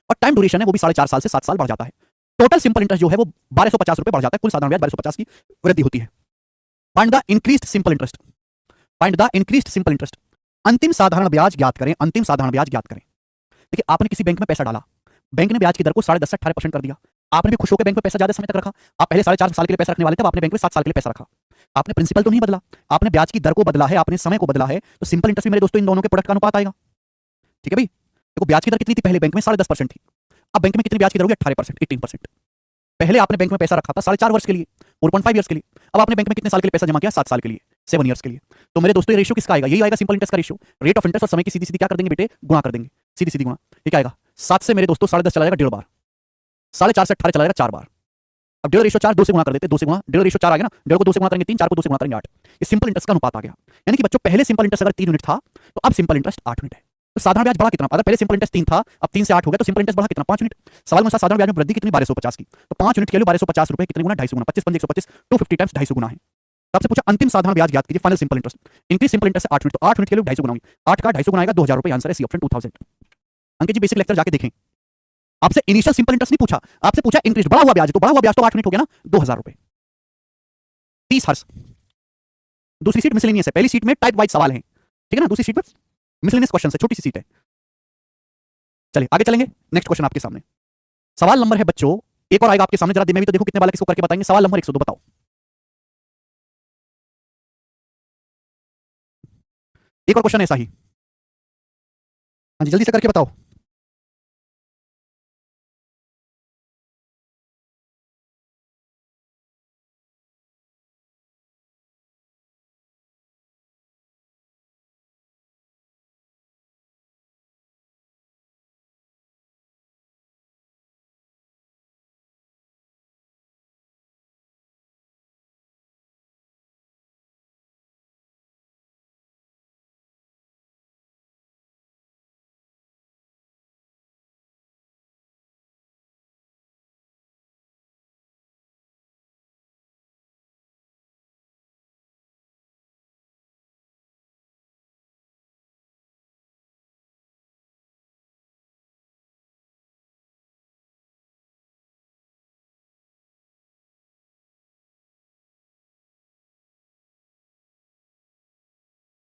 और time duration है वो भी 4.5 साल से 7 साल बढ़ जाता है। टोटल सिंपल इंटरेस्ट जो है वो 1250 रुपए बढ़ जाता है, कुल साधारण ब्याज 1250 की वृद्धि होती है। Find the increased simple interest. Find the increased simple interest. अंतिम साधारण ब्याज ज्ञात करें। अंतिम साधारण ब्याज ज्ञात करें। देखिए, आपने किसी बैंक में पैसा डाला, बैंक ने ब्याज की दर को 10.5 से 18% कर दिया। आपने भी खुश होकर बैंक में पैसा ज्यादा समय तक रखा। आप पहले 4.5 साल के लिए पैसा रखने वाले थे, आपने बैंक में 7 साल के लिए पैसा रखा। आपने प्रिंसिपल तो नहीं बदला, आपने ब्याज की दर को बदला है, आपने समय को बदला है। तो सिंपल इंटरेस्ट में मेरे दोस्तों इन दोनों के प्रोडक्ट का अनुपात आएगा। ठीक है भाई, देखो ब्याज की दर कितनी थी पहले, बैंक में 10.5% थी। अब बैंक में कितनी ब्याज की दर होगी? 18%, 18%। पहले आपने बैंक में पैसा रखा था 4.5 वर्ष के लिए, 4.5 ईयर्स के लिए। अब आपने बैंक में कितने साल के लिए पैसा जमा किया? 7 साल के लिए, 7 ईयर्स के लिए। तो मेरे दोस्तों ये रेशियो किसका आएगा? यही आएगा सिंपल इंटरेस्ट का रेशियो। रेट ऑफ इंटरेस्ट और समय की सीधी सीधी क्या कर देंगे बेटे? गुणा कर देंगे, सीधी सीधी गुणा। ये क्या आएगा? 7 से मेरे दोस्तों 10.5 चला जाएगा 1.5 बार, 4.5 से 18 चला जाएगा 4 बार। अब 1.5 रेशियो 4 2 से गुणा कर देते, 2 से गुणा, 1.5 रेशियो 4 आ गया ना, 1.5 को 2 से गुणा करेंगे 3, 4 को 2 से गुणा करेंगे 8। ये सिंपल इंटरेस्ट का अनुपात आ गया। यानी कि बच्चों पहले सिंपल इंटरेस्ट अगर 3 यूनिट था तो अब सिंपल इंटरेस्ट 8 यूनिट है। तो साधारण ब्याज बढ़ा कितना? अगर पहले सिंपल इंटरेस्ट 3 था, अब 3 से 8 हो गया, तो सिंपल इंटरेस्ट बढ़ा कितना? 5 यूनिट। सवाल में साधारण ब्याज में वृद्धि कितनी? 1250 की। तो 5 यूनिट के लिए 1250 रुपए कितने गुना? 250 गुना। 25 5 125, 250 टाइम्स 250 गुना है। आपसे पूछा अंतिम साधारण ब्याज ज्ञात कीजिए, final simple interest. Increase simple interest से 8 यूनिट, तो 8 यूनिट के लिए 250 गुना होगी। 8 का 250 गुना आएगा 2000 रुपए। आंसर है सी ऑप्शन 2000। अंकित जी बेसिक लेक्चर जाके देखें। आपसे इनिशियल सिंपल इंटरेस्ट नहीं पूछा, आपसे पूछा इंक्रीज, बढ़ा हुआ ब्याज। तो बढ़ा हुआ ब्याज तो 8 यूनिट हो गया ना, 2000 रुपए। 30 हर्ष। दूसरी सीट मिसलेनियस है, पहली सीट में टाइप वाइज सवाल है, ठीक है ना, दूसरी सीट में मिसलेनियस क्वेश्चन है, छोटी सी सीट है। चलिए आगे चलेंगे, नेक्स्ट क्वेश्चन आपके सामने। सवाल नंबर है बच्चों, एक और आएगा आपके सामने, जरा मैं भी तो देखो कितने बालक इसको करके बताएंगे। सवाल नंबर 102 बताओ। एक और क्वेश्चन ऐसा ही, हाँ जी जल्दी से करके बताओ।